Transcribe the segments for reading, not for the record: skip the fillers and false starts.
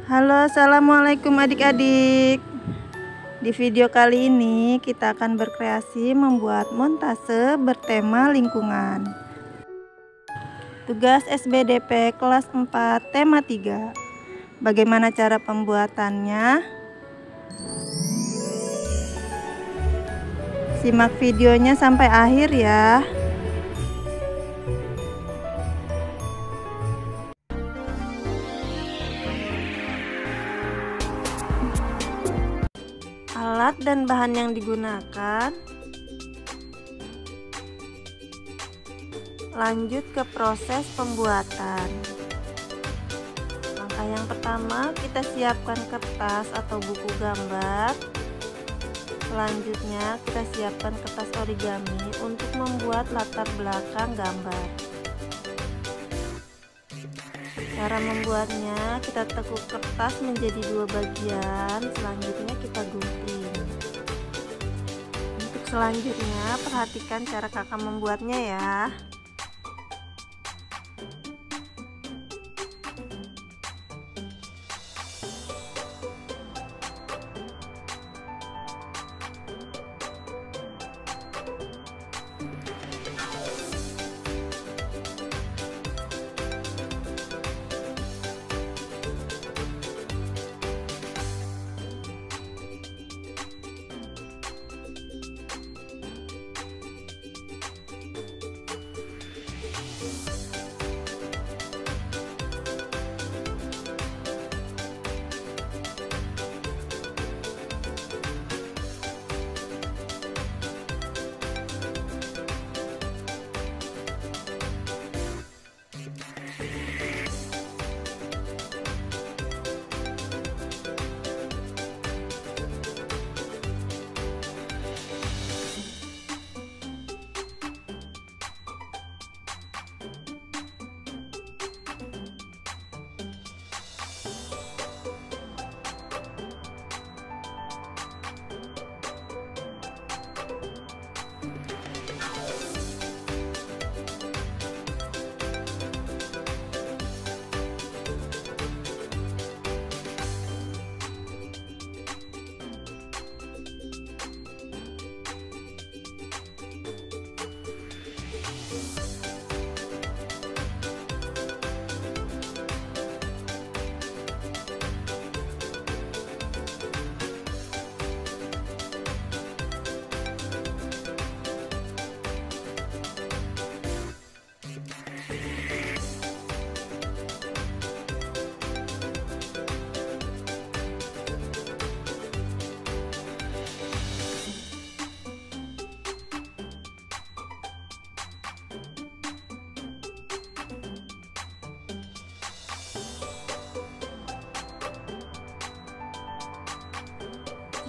Halo, assalamualaikum adik-adik. Di video kali ini kita akan berkreasi membuat montase bertema lingkungan. Tugas SBDP kelas 4 tema 3. Bagaimana cara pembuatannya? Simak videonya sampai akhir ya. Alat dan bahan yang digunakan. Lanjut ke proses pembuatan. Langkah yang pertama, kita siapkan kertas atau buku gambar. Selanjutnya, kita siapkan kertas origami untuk membuat latar belakang gambar. Cara membuatnya, kita tekuk kertas menjadi 2 bagian, selanjutnya kita gunting. Untuk selanjutnya, perhatikan cara kakak membuatnya ya.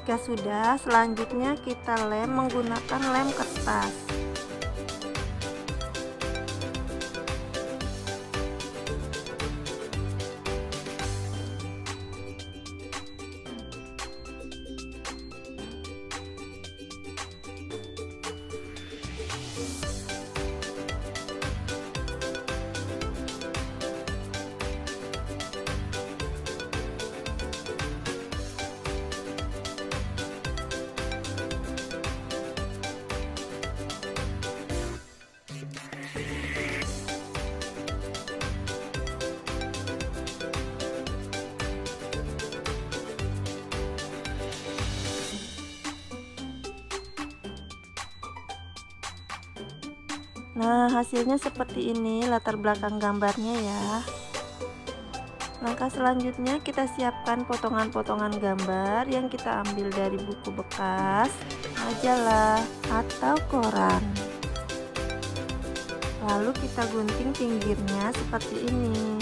Jika sudah, selanjutnya kita lem menggunakan lem kertas. Nah, hasilnya seperti ini latar belakang gambarnya ya. Langkah selanjutnya, kita siapkan potongan-potongan gambar yang kita ambil dari buku bekas, majalah, atau koran. Lalu kita gunting pinggirnya seperti ini.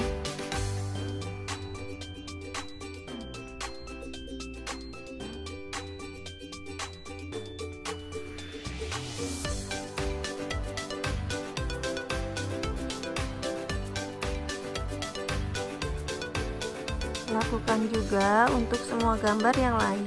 Lakukan juga untuk semua gambar yang lain.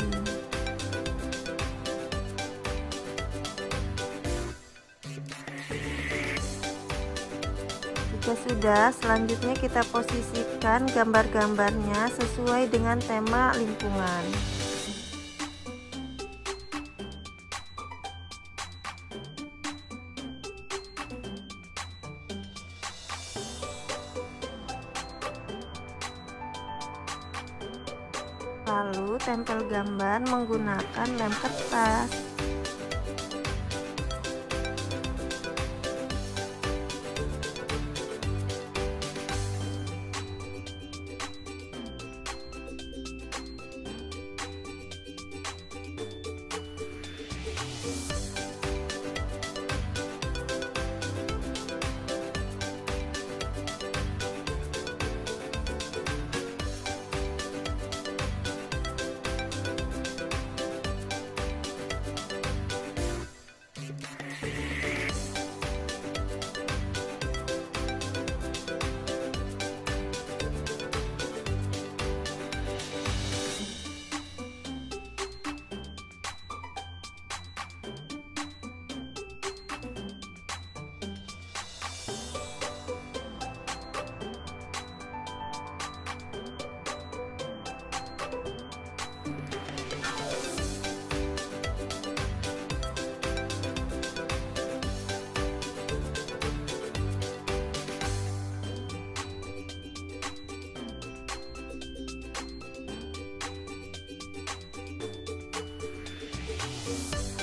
Jika Jika sudah, selanjutnya kita posisikan gambar-gambarnya sesuai dengan tema lingkungan. Lalu tempel gambar menggunakan lem kertas.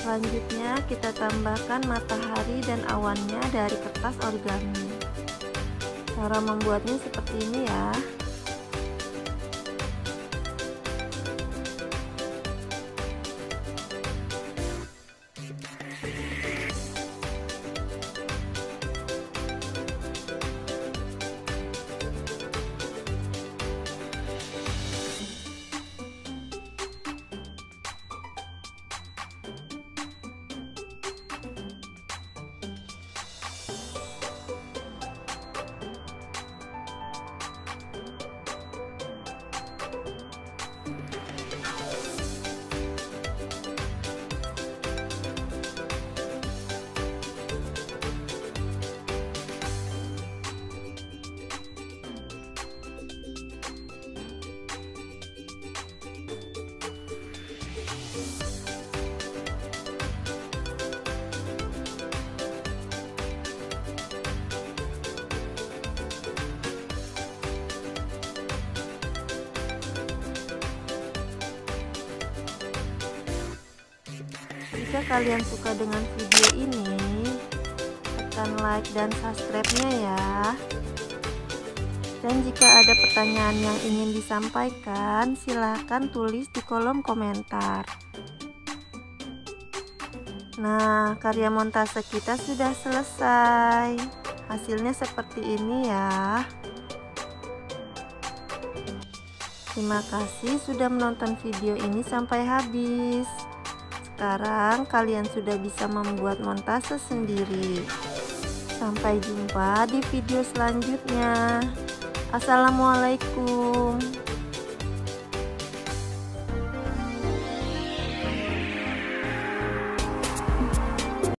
Selanjutnya kita tambahkan matahari dan awannya dari kertas origami. Cara membuatnya seperti ini ya. Jika kalian suka dengan video ini, tekan like dan subscribe-nya ya. Dan jika ada pertanyaan yang ingin disampaikan, silahkan tulis di kolom komentar. Nah, karya montase kita sudah selesai. Hasilnya seperti ini ya. Terima kasih sudah menonton video ini sampai habis. Sekarang kalian sudah bisa membuat montase sendiri. Sampai jumpa di video selanjutnya. Assalamualaikum.